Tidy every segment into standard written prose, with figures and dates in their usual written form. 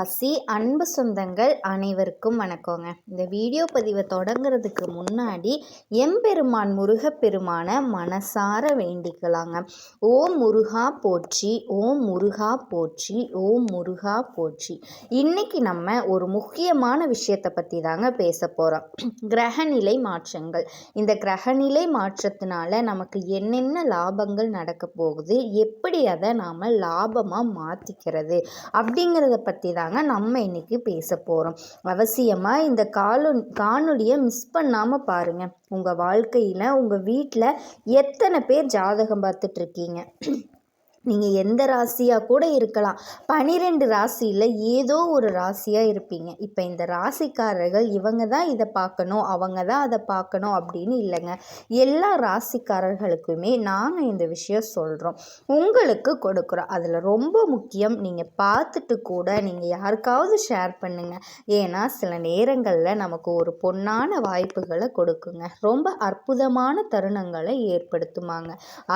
ராசி அன்பு சொந்தங்கள் அனைவருக்கும் வணக்கங்க. இந்த வீடியோ பதிவை தொடங்குறதுக்கு முன்னாடி எம்பெருமான் முருகப்பெருமான மனசார வேண்டிக்கலாங்க. ஓம் முருகா போற்றி, ஓம் முருகா போற்றி, ஓம் முருகா போற்றி. இன்னைக்கு நம்ம ஒரு முக்கியமான விஷயத்தை பற்றி தாங்க பேச போகிறோம். கிரகநிலை மாற்றங்கள். இந்த கிரகநிலை மாற்றத்தினால நமக்கு என்னென்ன லாபங்கள் நடக்க போகுது, எப்படி அதை நாம் லாபமாக மாற்றிக்கிறது அப்படிங்கிறத பற்றி தாங்க நம்ம இன்னைக்கு பேச போகிறோம். அவசியமாக இந்த காணொலியை மிஸ் பண்ணாமல் பாருங்கள். உங்கள் வாழ்க்கையில் உங்கள் வீட்டில் எத்தனை பேர் ஜாதகம் பார்த்துட்ருக்கீங்க? நீங்கள் எந்த ராசியாக கூட இருக்கலாம். 12 ராசியில் ஏதோ ஒரு ராசியாக இருப்பீங்க. இப்போ இந்த ராசிக்காரர்கள் இவங்க தான் இதை பார்க்கணும், அவங்க தான் அதை பார்க்கணும் அப்படின்னு இல்லைங்க. எல்லா ராசிக்காரர்களுக்குமே நாங்கள் இந்த விஷயம் சொல்கிறோம், உங்களுக்கு கொடுக்குறோம். அதில் ரொம்ப முக்கியம், நீங்கள் பார்த்துட்டு கூட நீங்கள் யாருக்காவது ஷேர் பண்ணுங்கள். ஏன்னா சில நேரங்களில் நமக்கு ஒரு பொன்னான வாய்ப்புகளை கொடுக்குங்க, ரொம்ப அற்புதமான தருணங்களை ஏற்படுத்துமாங்க.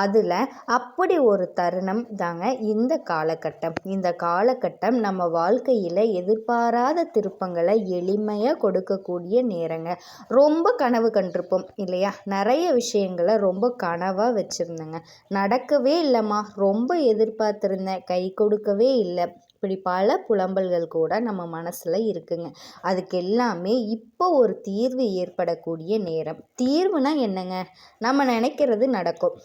அதில் அப்படி ஒரு தருணம் தாங்க இந்த காலகட்டம். இந்த காலகட்டம் நம்ம வாழ்க்கையில் எதிர்பாராத திருப்பங்களை எளிமையாக கொடுக்கக்கூடிய நேரங்க. ரொம்ப கனவு கண்டிருப்போம் இல்லையா? நிறைய விஷயங்களை ரொம்ப கனவாக வச்சுருந்தேங்க, நடக்கவே இல்லைம்மா, ரொம்ப எதிர்பார்த்துருந்தேன், கை கொடுக்கவே இல்லை. இப்படி பல புலம்பல்கள் கூட நம்ம மனசில் இருக்குங்க. அதுக்கு எல்லாமே இப்போ ஒரு தீர்வு ஏற்படக்கூடிய நேரம். தீர்வுனா என்னங்க? நம்ம நினைக்கிறது நடக்கும்,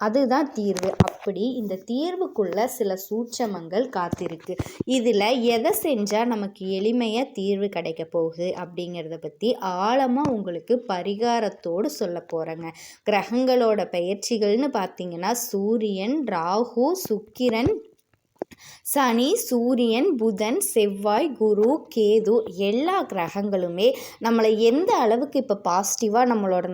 அதுதான் தீர்வு. அப்படி இந்த தீர்வுக்குள்ள சில சூட்சமங்கள் காத்திருக்கு. இதில் எதை செஞ்சால் நமக்கு எளிமையாக தீர்வு கிடைக்க போகுது அப்படிங்கிறத பற்றி ஆழமாக உங்களுக்கு பரிகாரத்தோடு சொல்ல போகிறேங்க. கிரகங்களோட பெயர்ச்சிகள்னு பார்த்தீங்கன்னா சூரியன், ராகு, சுக்கிரன், சனி, சூரியன், புதன், செவ்வாய், குரு, கேது எல்லா கிரகங்களுமே நம்மளை எந்த அளவுக்கு இப்போ பாசிட்டிவாக நம்மளோட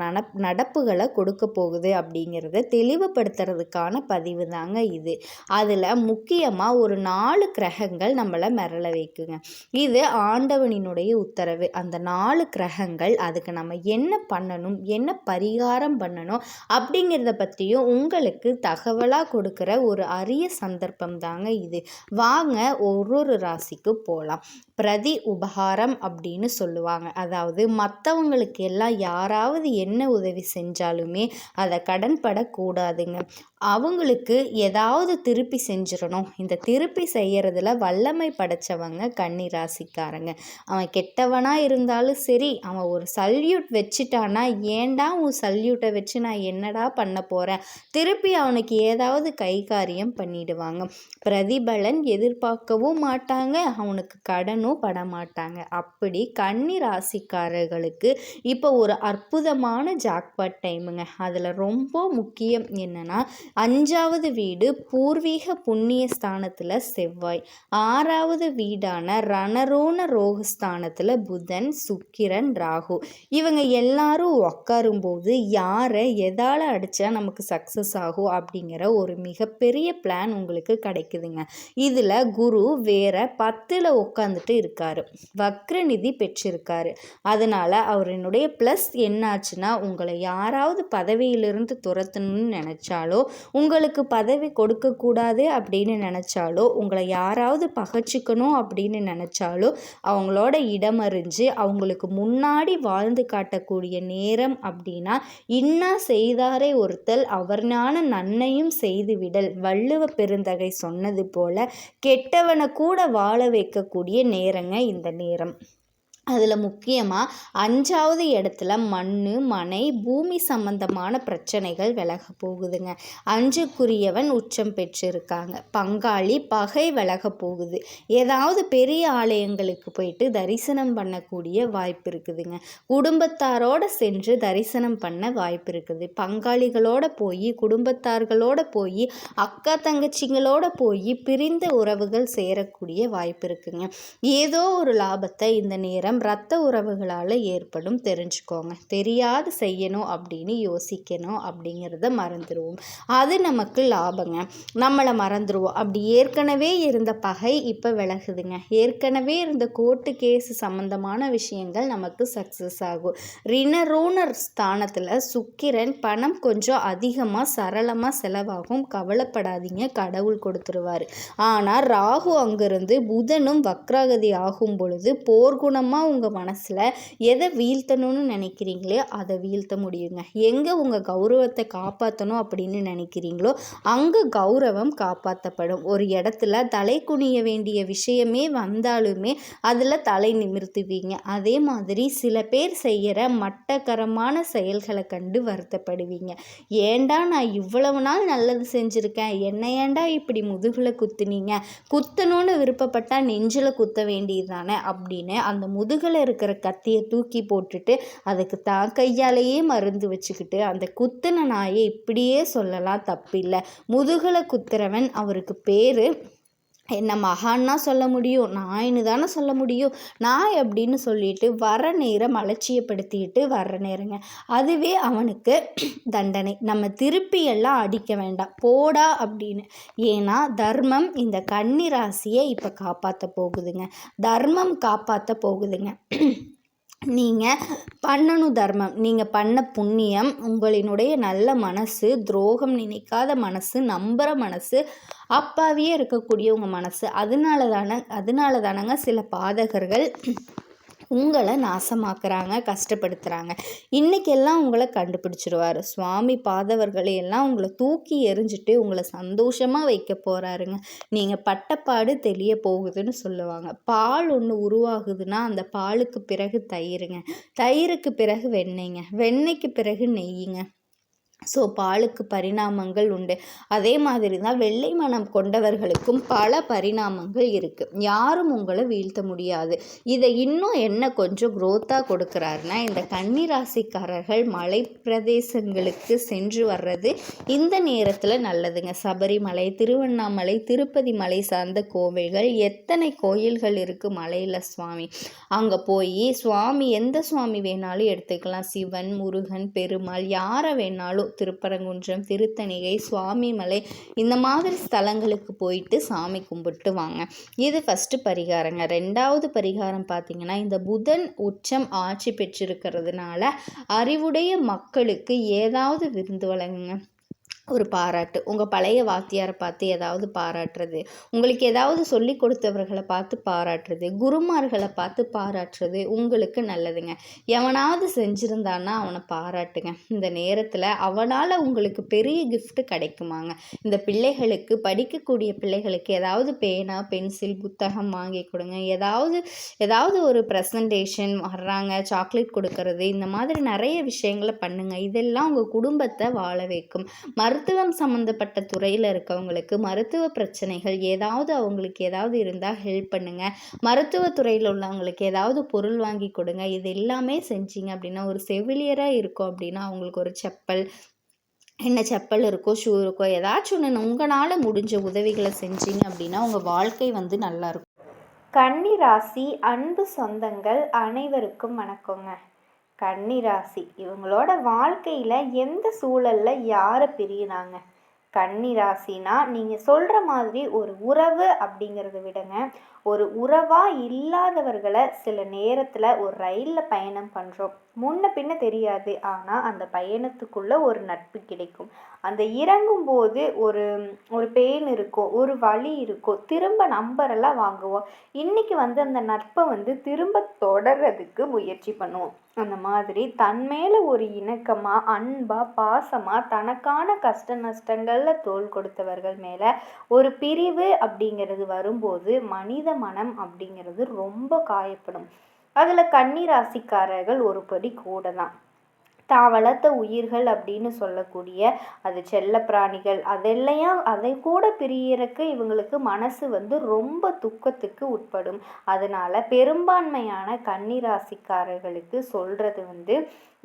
நடப்புகளை கொடுக்க போகுது அப்படிங்கிறத தெளிவுபடுத்துறதுக்கான பதிவு தாங்க இது. அதில் முக்கியமாக ஒரு 4 கிரகங்கள் நம்மளை மிரள வைக்குங்க. இது ஆண்டவனினுடைய உத்தரவு. அந்த 4 கிரகங்கள் அதுக்கு நம்ம என்ன பண்ணணும், என்ன பரிகாரம் பண்ணணும் அப்படிங்கிறத பற்றியும் உங்களுக்கு தகவலாக கொடுக்குற ஒரு அரிய சந்தர்ப்பம் தாங்க இது. வாங்க ஒரு ராசிக்கு போகலாம். பிரதி உபகாரம் அப்படின்னு சொல்லுவாங்க. அதாவது மற்றவங்களுக்கு எல்லாம் யாராவது என்ன உதவி செஞ்சாலுமே அதை கடன்படக்கூடாதுங்க. அவங்களுக்கு ஏதாவது திருப்பி செஞ்சிடணும். இந்த திருப்பி செய்யறதுல வல்லமை படைச்சவங்க கன்னி ராசிக்காரங்க. அவன் கெட்டவனாக இருந்தாலும் சரி, அவன் ஒரு சல்யூட் வச்சுட்டானா, ஏண்டா உன் சல்யூட்டை வச்சு நான் என்னடா பண்ண போகிறேன், திருப்பி அவனுக்கு ஏதாவது கை காரியம் பண்ணிடுவாங்க. பிரதிபலன் எதிர்பார்க்கவும் மாட்டாங்க, அவனுக்கு கடனும் படமாட்டாங்க. அப்படி கன்னி ராசிக்காரர்களுக்கு இப்போ ஒரு அற்புதமான ஜாக்பாட் டைமுங்க. அதில் ரொம்ப முக்கியம் என்னன்னா, 5வது வீடு பூர்வீக புண்ணிய ஸ்தானத்தில் செவ்வாய், 6வது வீடான ரணரோண ரோகஸ்தானத்தில் புதன், சுக்கிரன், ராகு. இவங்க எல்லாரும் உட்காரும்போது யாரை எதால் அடித்தா நமக்கு சக்ஸஸ் ஆகும் அப்படிங்கிற ஒரு மிகப்பெரிய பிளான் உங்களுக்கு கிடைக்குதுங்க. இதில் குரு வேற 10ல் உட்காந்துட்டு இருக்காரு, வக்ரநிதி பெற்றிருக்காரு. அதனால அவருடைய ப்ளஸ் என்னாச்சுன்னா, உங்களை யாராவது பதவியிலிருந்து துரத்தணும்னு நினச்சாலோ, உங்களுக்கு பதவி கொடுக்கக்கூடாது அப்படின்னு நினச்சாலோ, உங்களை யாராவது பகைச்சிக்கணும் அப்படின்னு நினச்சாலோ, அவங்களோட இடமறிஞ்சு அவங்களுக்கு முன்னாடி வாழ்ந்து காட்டக்கூடிய நேரம். அப்படின்னா இன்னா செய்தாரை ஒருத்தல் அவர்ஞான நன்மையும் செய்துவிடல், வள்ளுவ பெருந்தகை சொன்னது போல கெட்டவனை கூட வாழ வைக்கக்கூடிய நேரங்க இந்த நேரம். அதில் முக்கியமாக 5வது இடத்துல மண், மனை, பூமி சம்பந்தமான பிரச்சனைகள் விலக போகுதுங்க. 5க்குரியவன் உச்சம் பெற்றிருக்காங்க. பங்காளி பகை விலக போகுது. ஏதாவது பெரிய ஆலயங்களுக்கு போயிட்டு தரிசனம் பண்ணக்கூடிய வாய்ப்பு இருக்குதுங்க. குடும்பத்தாரோட சென்று தரிசனம் பண்ண வாய்ப்பு இருக்குது. பங்காளிகளோட போய், குடும்பத்தார்களோட போய், அக்கா தங்கச்சிங்களோட போய் பிரிந்த உறவுகள் சேரக்கூடிய வாய்ப்பு இருக்குங்க. ஏதோ ஒரு லாபத்தை இந்த நேரம் சங்கடம் இரத்த உறவுகளால் ஏற்படும் தெரிஞ்சுக்கோங்க. தெரியாது செய்யணும் அப்படின்னு யோசிக்கணும் அப்படிங்கிறத மறந்துடுவோம். அது நமக்கு லாபங்க. நம்மளை மறந்துடுவோம். அப்படி ஏற்கனவே இருந்த பகை இப்போ விலகுதுங்க. ஏற்கனவே இருந்த கோர்ட்டு கேஸ் சம்மந்தமான விஷயங்கள் நமக்கு சக்ஸஸ் ஆகும். ரிணரோனர் ஸ்தானத்தில் சுக்கிரன், பணம் கொஞ்சம் அதிகமாக சரளமாக செலவாகும், கவலைப்படாதீங்க, கடவுள் கொடுத்துருவார். ஆனால் ராகு அங்கிருந்து புதனும் வக்ராகதி ஆகும் பொழுது போர்க்குணமாக உங்கள் மனசில் எதை வீழ்த்தணும்னு நினைக்கிறீங்களோ அதை வீழ்த்த முடியுங்க. எங்கே உங்கள் கௌரவத்தை காப்பாற்றணும் அப்படின்னு நினைக்கிறீங்களோ அங்கே கௌரவம் காப்பாற்றப்படும். ஒரு இடத்துல தலை குனிய வேண்டிய விஷயமே வந்தாலுமே அதில் தலை நிமிர்த்துவீங்க. அதே மாதிரி சில பேர் செய்கிற மட்டக்கரமான செயல்களை கண்டு வருத்தப்படுவீங்க. ஏண்டா நான் இவ்வளவு நாள் நல்லது செஞ்சுருக்கேன், என்னை ஏண்டா இப்படி முதுகில் குத்துனீங்க, குத்தணும்னு விருப்பப்பட்டால் நெஞ்சில் குத்த வேண்டியது தானே அப்படின்னு அந்த முதுகில் இருக்கிற கத்தியை தூக்கி போட்டுட்டு அதுக்கு தான் கையாலேயே மருந்து வச்சுக்கிட்டு அந்த குத்துன நாயை இப்படியே சொல்லலாம், தப்பில்லை. முதுகில் குத்துறவன் அவருக்கு பேர் என்ன மகான்னா சொல்ல முடியும், நாயின்னு தானே சொல்ல முடியும். நாய் அப்படின்னு சொல்லிட்டு வர நேரம் அலட்சியப்படுத்திட்டு வர்ற நேரங்க, அதுவே அவனுக்கு தண்டனை. நம்ம திருப்பி எல்லாம் அடிக்க வேண்டாம், போடா அப்படின்னு. ஏன்னா தர்மம் இந்த கன்னி ராசியை இப்போ காப்பாற்ற போகுதுங்க. தர்மம் காப்பாற்ற போகுதுங்க. நீங்கள் பண்ணணும் தர்மம், நீங்கள் பண்ண புண்ணியம், உங்களினுடைய நல்ல மனசு, துரோகம் நினைக்காத மனசு, நம்புகிற மனசு, அப்பாவியே இருக்கக்கூடிய உங்கள் மனசு, அதனால தானங்க சில பாதகர்கள் உங்களை நாசமாக்குறாங்க, கஷ்டப்படுத்துகிறாங்க. இன்றைக்கெல்லாம் உங்களை கண்டுபிடிச்சிருவார். சுவாமி பாதவர்களையெல்லாம் உங்களை தூக்கி எறிஞ்சிட்டு உங்களை சந்தோஷமாக வைக்க போகிறாருங்க. நீங்கள் பட்டப்பாடு தெளிய போகுதுன்னு சொல்லுவாங்க. பால் ஒன்று உருவாகுதுன்னா அந்த பாலுக்கு பிறகு தயிருங்க, தயிருக்கு பிறகு வெண்ணெய்ங்க, வெண்ணெய்க்கு பிறகு நெய்யுங்க. ஸோ பாலுக்கு பரிணாமங்கள் உண்டு. அதே மாதிரி தான் வெள்ளை மனம் கொண்டவர்களுக்கும் பல பரிணாமங்கள் இருக்குது. யாரும் உங்களை வீழ்த்த முடியாது. இதை இன்னும் என்ன கொஞ்சம் குரோத்தாக கொடுக்குறாருன்னா, இந்த கன்னி ராசிக்காரர்கள் மலை பிரதேசங்களுக்கு சென்று வர்றது இந்த நேரத்தில் நல்லதுங்க. சபரிமலை, திருவண்ணாமலை, திருப்பதி மலை சார்ந்த கோவில்கள், எத்தனை கோயில்கள் இருக்குது மலையில் சுவாமி, அங்கே போய் சுவாமி எந்த சுவாமி வேணாலும் எடுத்துக்கலாம். சிவன், முருகன், பெருமாள், யாரை வேணாலும், திருப்பரங்குன்றம், திருத்தணிகை, சுவாமிமலை, இந்த மாதிரி ஸ்தலங்களுக்கு போயிட்டு சாமி கும்பிட்டு வாங்க. இது ஃபஸ்ட்டு பரிகாரங்க. ரெண்டாவது பரிகாரம் பார்த்திங்கன்னா, இந்த புதன் உச்சம் ஆட்சி பெற்றிருக்கிறதுனால அறிவுடைய மக்களுக்கு ஏதாவது விருந்து வழங்குங்க. ஒரு பாராட்டு, உங்கள் பழைய வாத்தியாரை பார்த்து ஏதாவது பாராட்டுறது, உங்களுக்கு ஏதாவது சொல்லி கொடுத்தவர்களை பார்த்து பாராட்டுறது, குருமார்களை பார்த்து பாராட்டுறது உங்களுக்கு நல்லதுங்க. எவனாவது செஞ்சுருந்தான்னா அவனை பாராட்டுங்க. இந்த நேரத்தில் அவனால் உங்களுக்கு பெரிய கிஃப்ட் கிடைக்குமாங்க. இந்த பிள்ளைகளுக்கு, படிக்கக்கூடிய பிள்ளைகளுக்கு ஏதாவது பேனா, பென்சில், புத்தகம் வாங்கி கொடுங்க. ஏதாவது ஒரு ப்ரெசன்டேஷன் வர்றாங்க, சாக்லேட் கொடுக்கறது, இந்த மாதிரி நிறைய விஷயங்களை பண்ணுங்கள். இதெல்லாம் உங்கள் குடும்பத்தை வாழ வைக்கும். மருத்துவம் சம்மந்தப்பட்ட துறையில் இருக்கவங்களுக்கு மருத்துவ பிரச்சனைகள் அவங்களுக்கு ஏதாவது இருந்தால் ஹெல்ப் பண்ணுங்கள். மருத்துவத்துறையில் உள்ளவங்களுக்கு ஏதாவது பொருள் வாங்கி கொடுங்க. இது எல்லாமே செஞ்சீங்க அப்படின்னா, ஒரு செவிலியராக இருக்கும் அப்படின்னா அவங்களுக்கு ஒரு செப்பல், என்ன செப்பல் இருக்கோ, ஷூ இருக்கோ, ஏதாச்சும் ஒன்று உங்களால் முடிஞ்ச உதவிகளை செஞ்சீங்க அப்படின்னா உங்கள் வாழ்க்கை நல்லாயிருக்கும். கன்னி ராசி அன்பு சொந்தங்கள் அனைவருக்கும் வணக்கங்க. கன்னிராசி இவங்களோட வாழ்க்கையில் எந்த சூழலில் யாரை பிரியினாங்க? கன்னிராசினா நீங்கள் சொல்கிற மாதிரி ஒரு உறவு அப்படிங்கிறத விடங்க, ஒரு உறவாக இல்லாதவர்களை சில நேரத்தில் ஒரு ரயிலில் பயணம் பண்ணுறோம், முன்ன பின்ன தெரியாது, ஆனால் அந்த பயணத்துக்குள்ளே ஒரு நட்பு கிடைக்கும். அந்த இறங்கும்போது ஒரு பெயின் இருக்கும், ஒரு வலி இருக்கும், திரும்ப நம்பரெல்லாம் வாங்குவோம். இன்றைக்கி அந்த நட்பை திரும்ப தொடர்றதுக்கு முயற்சி பண்ணுவோம். அந்த மாதிரி தன் மேலே ஒரு இணக்கமாக, அன்பாக, பாசமாக, தனக்கான கஷ்ட நஷ்டங்களில் தோள் கொடுத்தவர்கள் மேலே ஒரு பிரிவு அப்படிங்கிறது வரும்போது மனித மனம் அப்படிங்கிறது ரொம்ப காயப்படும். அதில் கன்னி ராசிக்காரர்கள் ஒரு படி கூட தான். தான் வளர்த்த உயிர்கள் அப்படின்னு சொல்லக்கூடிய அது செல்ல பிராணிகள், அதை கூட பிரியறக்கு இவங்களுக்கு மனசு ரொம்ப துக்கத்துக்கு உட்படும். அதனால பெரும்பான்மையான கன்னி ராசிக்காரர்களுக்கு சொல்கிறது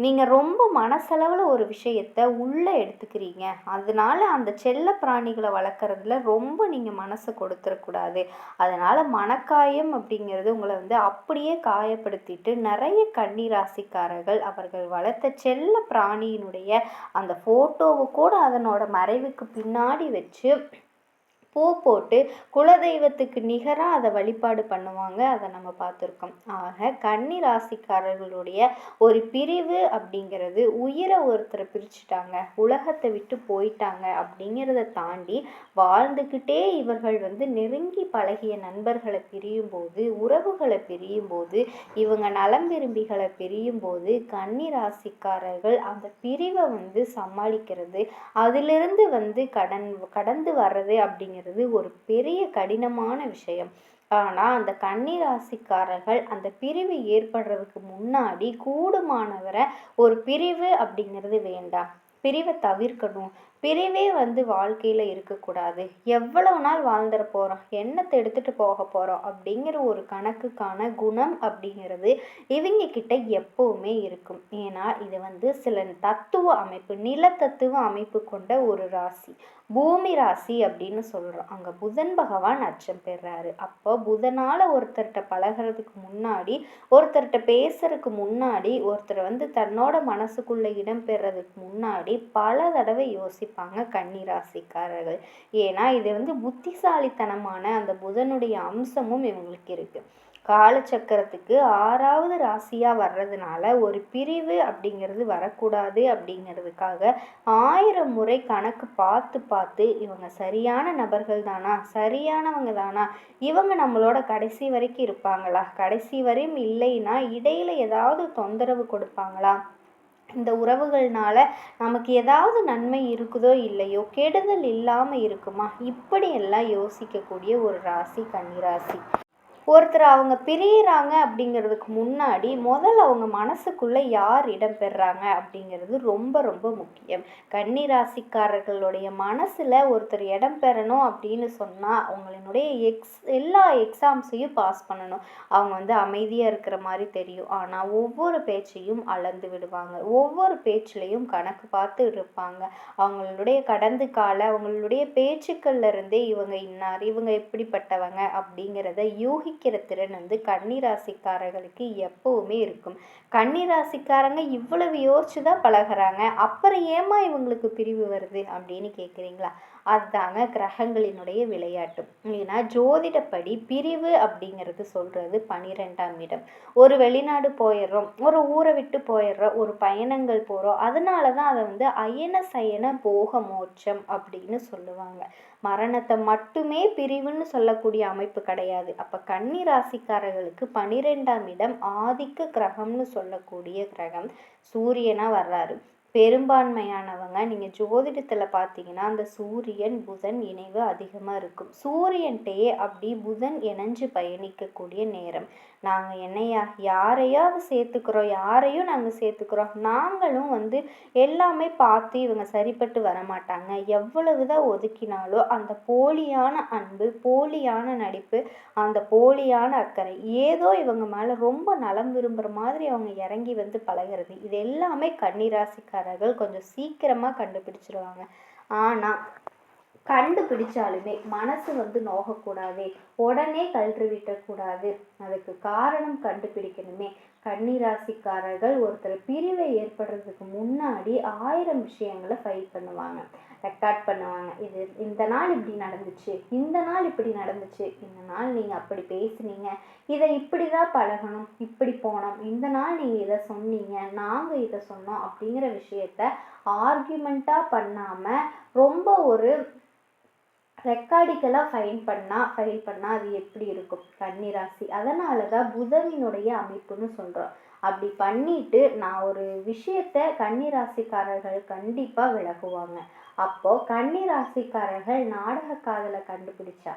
நீங்கள் ரொம்ப மனசளவில் ஒரு விஷயத்தை உள்ளே எடுத்துக்கிறீங்க. அதனால அந்த செல்ல பிராணிகளை வளர்க்குறதுல ரொம்ப நீங்கள் மனசை கொடுத்துடக்கூடாது. அதனால் மனக்காயம் அப்படிங்கிறது உங்களை வந்து அப்படியே காயப்படுத்திட்டு நிறைய கன்னி ராசிக்காரர்கள் அவர்கள் வளர்த்த செல்ல பிராணியினுடைய அந்த ஃபோட்டோவை கூட அதனோட மறைவுக்கு பின்னாடி வச்சு பூ போட்டு குலதெய்வத்துக்கு நிகராக அதை வழிபாடு பண்ணுவாங்க. அதை நம்ம பார்த்துருக்கோம். ஆக கன்னி ராசிக்காரர்களுடைய ஒரு பிரிவு அப்படிங்கிறது உயிரை ஒருத்தரை பிரிச்சுட்டாங்க, உலகத்தை விட்டு போயிட்டாங்க அப்படிங்கிறத தாண்டி வாழ்ந்துக்கிட்டே இவர்கள் வந்து நெருங்கி பழகிய நண்பர்களை பிரியும் போது, உறவுகளை பிரியும் போது, இவங்க நலம் விரும்பிகளை பிரியும் போது கன்னி ராசிக்காரர்கள் அந்த பிரிவை வந்து சமாளிக்கிறது, அதிலிருந்து வந்து கடந்து வர்றது அப்படிங்கிறது ஒரு பெரிய கடினமான விஷயம். ஆனால் அந்த கன்னி ராசிக்காரர்கள் அந்த பிரிவு ஏற்படுறதுக்கு முன்னாடி கூடுமானவரை ஒரு பிரிவு அப்படிங்கிறது வேண்டாம், பிரிவை தவிர்க்கணும், பிரிவே வந்து வாழ்க்கையில் இருக்கக்கூடாது, எவ்வளவு நாள் வாழ்ந்துட போகிறோம், என்னத்தை எடுத்துகிட்டு போக போகிறோம் அப்படிங்கிற ஒரு கணக்குக்கான குணம் அப்படிங்கிறது இவங்க கிட்ட எப்பவுமே இருக்கும். ஏன்னா இது வந்து சில தத்துவ அமைப்பு, நிலத்தத்துவ அமைப்பு கொண்ட ஒரு ராசி, பூமி ராசி அப்படின்னு சொல்கிறோம். அங்கே புதன் பகவான் அச்சம் பெறாரு. அப்போ புதனால் ஒருத்தர்கிட்ட பழகிறதுக்கு முன்னாடி, ஒருத்தர்கிட்ட பேசுறதுக்கு முன்னாடி, ஒருத்தர் வந்து தன்னோட மனசுக்குள்ளே இடம் பெறதுக்கு முன்னாடி பல தடவை யோசிப்பாங்க கன்னி ராசிக்காரர்கள். ஏன்னா இது வந்து புத்திசாலித்தனமான அந்த புதனுடைய அம்சமும் இவங்களுக்கு இருக்குது. காலச்சக்கரத்துக்கு 6வது ராசியாக வர்றதுனால ஒரு பிரிவு அப்படிங்கிறது வரக்கூடாது அப்படிங்கிறதுக்காக 1000 முறை கணக்கு பார்த்து பார்த்து இவங்க சரியான நபர்கள் தானா, சரியானவங்க தானா, இவங்க நம்மளோட கடைசி வரைக்கும் இருப்பாங்களா, கடைசி வரையும் இல்லைன்னா இடையில ஏதாவது தொந்தரவு கொடுப்பாங்களா, இந்த உறவுகள்னால நமக்கு ஏதாவது நன்மை இருக்குதோ இல்லையோ, கெடுதல் இல்லாமல் இருக்குமா, இப்படியெல்லாம் யோசிக்கக்கூடிய ஒரு ராசி கன்னிராசி. ஒருத்தர் அவங்க பிரியிறாங்க அப்படிங்கிறதுக்கு முன்னாடி முதல்ல அவங்க மனசுக்குள்ளே யார் இடம் பெறாங்க அப்படிங்கிறது ரொம்ப ரொம்ப முக்கியம். கன்னி ராசிக்காரர்களுடைய மனசில் ஒருத்தர் இடம் பெறணும் அப்படின்னு சொன்னால் அவங்களுடைய எல்லா எக்ஸாம்ஸையும் பாஸ் பண்ணணும். அவங்க வந்து அமைதியாக இருக்கிற மாதிரி தெரியும், ஆனால் ஒவ்வொரு பேச்சையும் அளந்து விடுவாங்க, ஒவ்வொரு பேச்சிலையும் கணக்கு பார்த்து இருப்பாங்க. அவங்களுடைய கடந்த கால அவங்களுடைய பேச்சுக்கள்ல இருந்தே இவங்க இன்னார், இவங்க எப்படிப்பட்டவங்க அப்படிங்கிறத யூகிக்கிற திறன் வந்து கன்னி ராசிக்காரர்களுக்கு எப்பவுமே இருக்கும். கன்னி ராசிக்காரங்க இவ்வளவு யோசிச்சு தான் பழகுறாங்க, அப்புறம் ஏமா இவங்களுக்கு பிரிவு வருது அப்படின்னு கேட்குறீங்களா? அதுதாங்க கிரகங்களினுடைய விளையாட்டு. ஏன்னா ஜோதிடப்படி பிரிவு அப்படிங்கிறது சொல்றது 12ஆம் இடம். ஒரு வெளிநாடு போயிடுறோம், ஒரு ஊரை விட்டு போயிடுறோம், ஒரு பயணங்கள் போகிறோம், அதனால தான் அதை வந்து அயன சயன போக மோட்சம் அப்படின்னு சொல்லுவாங்க. மரணத்தை மட்டுமே பிரிவுன்னு சொல்லக்கூடிய அமைப்பு கிடையாது. அப்போ கன்னி ராசிக்காரர்களுக்கு 12ஆம் இடம் ஆதிக்க கிரகம்னு சொல்லக்கூடிய கிரகம் சூரியனாக வர்றாரு. பெரும்பான்மையானவங்க நீங்கள் ஜோதிடத்தில் பார்த்தீங்கன்னா அந்த சூரியன் புதன் இணைவு அதிகமாக இருக்கும். சூரியன்கிட்டயே அப்படி புதன் இணைஞ்சு பயணிக்கக்கூடிய நேரம். நாங்கள் என்னையா யாரையாவது சேர்த்துக்கிறோம், யாரையும் நாங்கள் சேர்த்துக்கிறோம், நாங்களும் வந்து எல்லாமே பார்த்து இவங்க சரிப்பட்டு வரமாட்டாங்க, எவ்வளவுதான் ஒதுக்கினாலும் அந்த போலியான அன்பு, போலியான நடிப்பு, அந்த போலியான அக்கறை, ஏதோ இவங்க மேலே ரொம்ப நலம் விரும்புகிற மாதிரி அவங்க இறங்கி வந்து பழகிறது, இது எல்லாமே கன்னிராசிக்காரர்கள் கொஞ்சம் சீக்கிரமாக கண்டுபிடிச்சிருவாங்க. ஆனால் கண்டுபிடிச்சாலுமே மனசு வந்து நோகக்கூடாது, உடனே கழற்றி விட்டக்கூடாது, அதுக்கு காரணம் கண்டுபிடிக்கணுமே. கன்னிராசிக்காரர்கள் ஒருத்தர் பிரிவை ஏற்படுறதுக்கு முன்னாடி 1000 விஷயங்களை ஃபைல் பண்ணுவாங்க, ரெக்கார்ட் பண்ணுவாங்க. இது இந்த நாள் இப்படி நடந்துச்சு, இந்த நாள் இப்படி நடந்துச்சு, இந்த நாள் நீங்கள் அப்படி பேசுனீங்க, இதை இப்படி தான் பழகணும், இப்படி போனோம், இந்த நாள் நீங்கள் இதை சொன்னீங்க, நாங்கள் இதை சொன்னோம் அப்படிங்கிற விஷயத்த ஆர்கியூமெண்ட்டாக பண்ணாமல் ரொம்ப ஒரு ரெக்கார்டிக்கலாக ஃபைல் பண்ணால் அது எப்படி இருக்கும் கன்னிராசி. அதனால தான் புதனினுடைய அமைப்புன்னு சொல்கிறோம். அப்படி பண்ணிட்டு நான் ஒரு விஷயத்த கன்னிராசிக்காரர்கள் கண்டிப்பாக விலகுவாங்க. அப்போது கன்னிராசிக்காரர்கள் நாடக காதலை கண்டுபிடிச்சா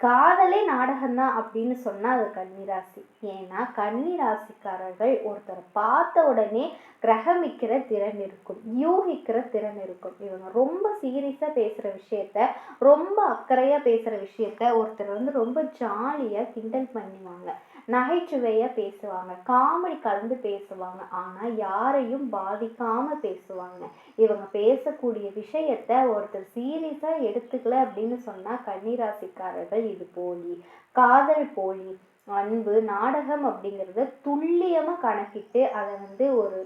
காதலே நாடகம்தான் அப்படின்னு சொன்னால் அது கன்னிராசி. ஏன்னா கன்னிராசிக்காரர்கள் ஒருத்தரை பார்த்த உடனே கிரகமிக்கிற திறன் இருக்கும், யூகிக்கிற திறன் இருக்கும். இவங்க ரொம்ப சீரியஸாக பேசுகிற விஷயத்த, ரொம்ப அக்கறையாக பேசுகிற விஷயத்த ஒருத்தர் வந்து ரொம்ப ஜாலியாக கிண்டல் பண்ணுவாங்க. நகைச்சுவையாக பேசுவாங்க, காமெடி கலந்து பேசுவாங்க, ஆனால் யாரையும் பாதிக்காமல் பேசுவாங்க. இவங்க பேசக்கூடிய விஷயத்த ஒருத்தர் சீரியஸாக எடுத்துக்கல அப்படின்னு சொன்னால் கன்னிராசிக்காரர்கள் இது போலி, காதல் போலி, அன்பு நாடகம் அப்படிங்கிறத துல்லியமாக கணக்கிட்டு அதை வந்து ஒரு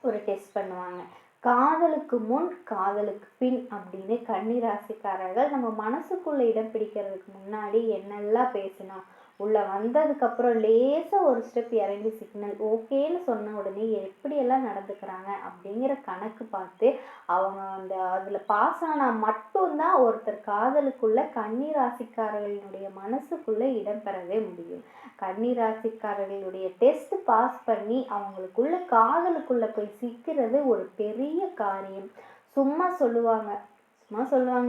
ஒரு டெஸ்ட் பண்ணுவாங்க. காதலுக்கு முன் காதலுக்கு பின் அப்படின்னு கன்னிராசிக்காரர்கள் நம்ம மனசுக்குள்ள இடம் பிடிக்கிறதுக்கு முன்னாடி என்னெல்லாம் பேசினா உள்ள வந்ததுக்கப்புறம் லேசாக ஒரு ஸ்டெப் இறங்கி சிக்னல் ஓகேன்னு சொன்ன உடனே எப்படியெல்லாம் நடந்துக்கிறாங்க அப்படிங்கிற கணக்கு பார்த்து அவங்க அதில் பாஸ் ஆனால் மட்டும்தான் ஒருத்தர் காதலுக்குள்ள கன்னிராசிக்காரர்களுடைய மனசுக்குள்ளே இடம்பெறவே முடியும். கன்னிராசிக்காரர்களுடைய டெஸ்ட் பாஸ் பண்ணி அவங்களுக்குள்ள காதலுக்குள்ள போய் சிக்கிறது ஒரு பெரிய காரியம். சும்மா சொல்லுவாங்க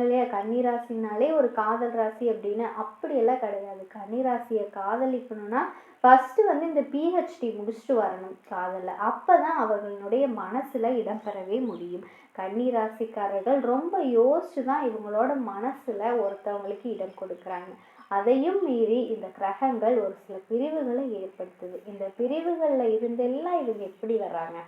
இல்லையா, கன்னிராசினாலே ஒரு காதல் ராசி அப்படின்னு. அப்படியெல்லாம் கிடையாது. கன்னிராசியை காதலிக்கணும்னா ஃபர்ஸ்ட் வந்து இந்த பிஹெச்டி முடிச்சுட்டு வரணும் காதலில். அப்போ தான் அவர்களுடைய மனசில் இடம்பெறவே முடியும். கன்னிராசிக்காரர்கள் ரொம்ப யோசிச்சு தான் இவங்களோட மனசில் ஒருத்தவங்களுக்கு இடம் கொடுக்குறாங்க. அதையும் மீறி இந்த கிரகங்கள் ஒரு சில பிரிவுகளை ஏற்படுத்துது. இந்த பிரிவுகளில் இருந்தெல்லாம் இவங்க எப்படி வர்றாங்க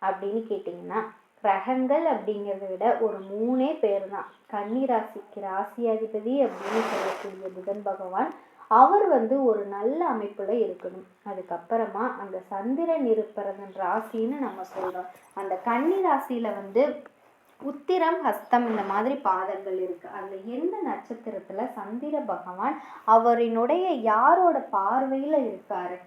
அப்படின்னு கேட்டிங்கன்னா, கிரகங்கள் அப்படிங்கிறத விட ஒரு 3 பேர் தான். கன்னிராசிக்கு ராசியாதிபதி அப்படின்னு சொல்லக்கூடிய புதன் பகவான், அவர் வந்து ஒரு நல்ல அமைப்புல இருக்கணும். அதுக்கப்புறமா அந்த சந்திரன் இருப்பதன் ராசின்னு நம்ம சொல்றோம். அந்த கன்னி ராசியில வந்து உத்திரம் ஹஸ்தம் இந்த மாதிரி பாதங்கள் இருக்கு. அதுல எந்த நட்சத்திரத்துல சந்திர பகவான் அவரினுடைய யாரோட பார்வையில இருக்காரு,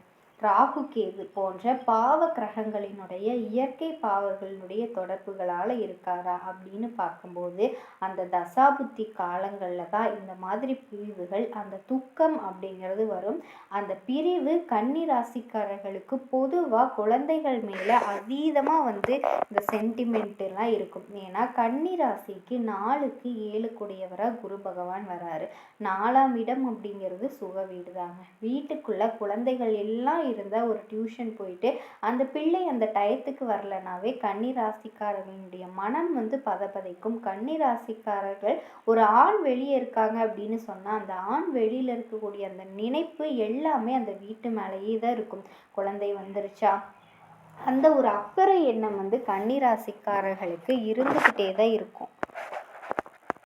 ராகு கேது போன்ற பாவ கிரகங்களினுடைய இயற்கை பாவர்களினுடைய தொடர்புகளால் இருக்காரா அப்படின்னு பார்க்கும்போது அந்த தசாபுத்தி காலங்களில் தான் இந்த மாதிரி பிரிவுகள், அந்த துக்கம் அப்படிங்கிறது வரும். அந்த பிரிவு கன்னி ராசிக்காரர்களுக்கு பொதுவாக குழந்தைகள் மேலே அதீதமாக வந்து இந்த சென்டிமெண்ட்லாம் இருக்கும். ஏன்னா கன்னி ராசிக்கு 4க்கு 7 கூடியவராக குரு பகவான் வராரு. 4ஆம் இடம் அப்படிங்கிறது சுக வீடு தாங்க. வீட்டுக்குள்ள குழந்தைகள் எல்லாம் இருந்தால் ஒரு டியூஷன் போயிட்டு அந்த பிள்ளை அந்த டயத்துக்கு வரலனாவே கன்னி ராசிக்காரர்களுடைய மனம் வந்து பதப்பதைக்கும். கன்னி ராசிக்காரர்கள் ஒரு ஆண் வெளியே இருக்காங்க அப்படின்னு சொன்னால் அந்த ஆண் வெளியில் இருக்கக்கூடிய அந்த நினைப்பு எல்லாமே அந்த வீட்டு மேலேயே தான் இருக்கும். குழந்தை வந்துருச்சா அந்த ஒரு அக்கறை எண்ணம் வந்து கன்னி ராசிக்காரர்களுக்கு இருந்துக்கிட்டே தான் இருக்கும்.